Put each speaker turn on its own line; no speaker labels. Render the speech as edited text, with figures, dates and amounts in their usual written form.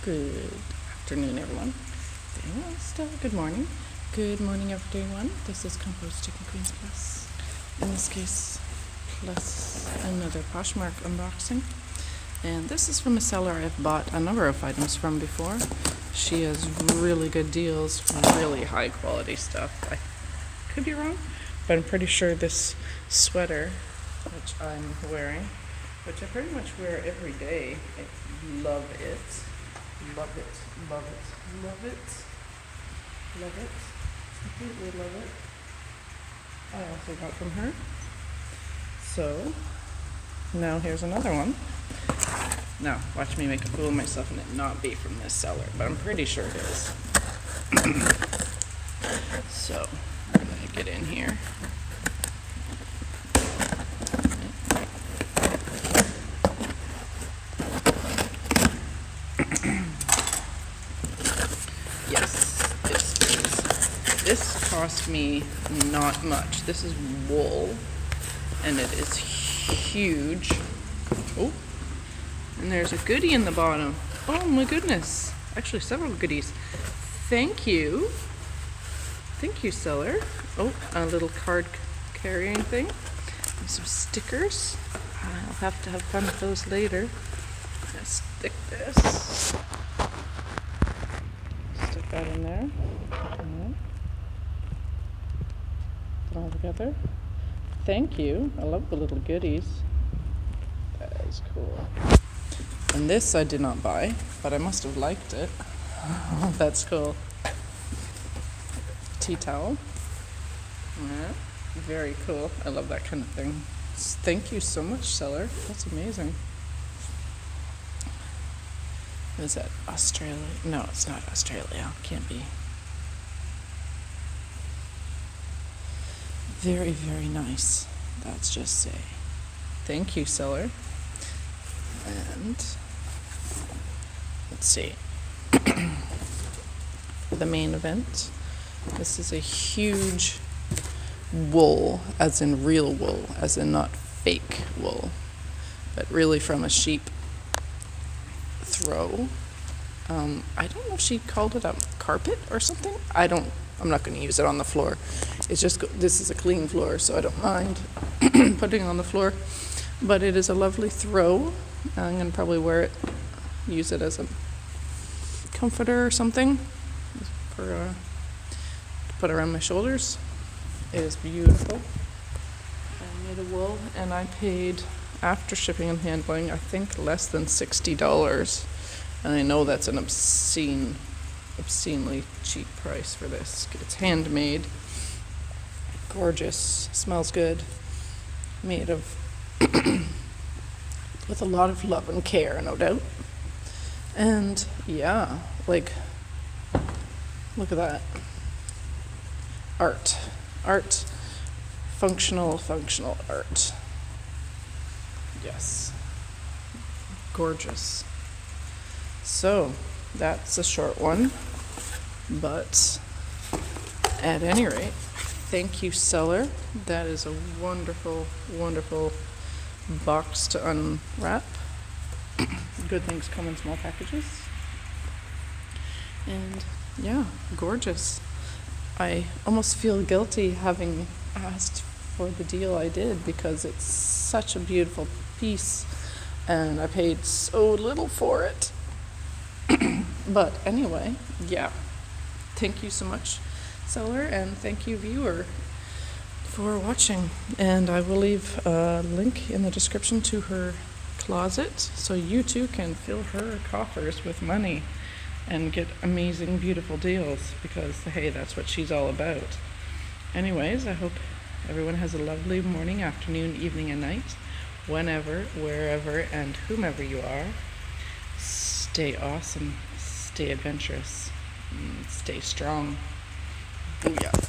Good afternoon, everyone. Well, still good morning. Good morning, everyone. This is Compost Chicken Queens Plus. In this case, plus another Poshmark unboxing. And this is from a seller I've bought a number of items from before. She has really good deals, really high quality stuff. I could be wrong, but I'm pretty sure this sweater, which I'm wearing, which I pretty much wear every day, I love it. Love it, love it, love it, love it, completely love it. I also got from her. So, now here's another one. Now, watch me make a fool of myself and it not be from this seller, but I'm pretty sure it is. So, I'm gonna get in here. This cost me not much. This is wool, and it is huge. Oh, and there's a goodie in the bottom. Oh my goodness. Actually, several goodies. Thank you. Thank you, seller. Oh, a little card carrying thing. And some stickers. I'll have to have fun with those later. Let's stick this. Stick that in there. All together. Thank you. I love the little goodies. That is cool. And this I did not buy, but I must have liked it. That's cool. Tea towel. Yeah, very cool. I love that kind of thing. Thank you so much, seller. That's amazing. Is that Australia? No, it's not Australia. Can't be. Very, very nice. Let's just say. Thank you, seller. And let's see. For the main event, this is a huge wool, as in real wool, as in not fake wool, but really from a sheep throw. I don't know if she called it a carpet or something. I'm not going to use it on the floor. It's just, this is a clean floor, so I don't mind putting it on the floor. But it is a lovely throw. I'm going to probably wear it, use it as a comforter or something for to put around my shoulders. It is beautiful. I made of wool, and I paid, after shipping and handling, I think less than $60. And I know that's an obscenely cheap price for this. It's handmade, gorgeous, smells good, made of with a lot of love and care, no doubt. And yeah, like, look at that. Art, functional art. Yes, gorgeous. So that's a short one, but at any rate, thank you, seller. That is a wonderful, wonderful box to unwrap. Good things come in small packages. And yeah, gorgeous. I almost feel guilty having asked for the deal I did because it's such a beautiful piece and I paid so little for it. But anyway, yeah, thank you so much, seller, and thank you, viewer, for watching. And I will leave a link in the description to her closet so you too can fill her coffers with money and get amazing, beautiful deals, because hey, that's what she's all about. Anyways, I hope everyone has a lovely morning, afternoon, evening, and night, whenever, wherever, and whomever you are. Stay awesome, stay adventurous, stay strong. Booyah.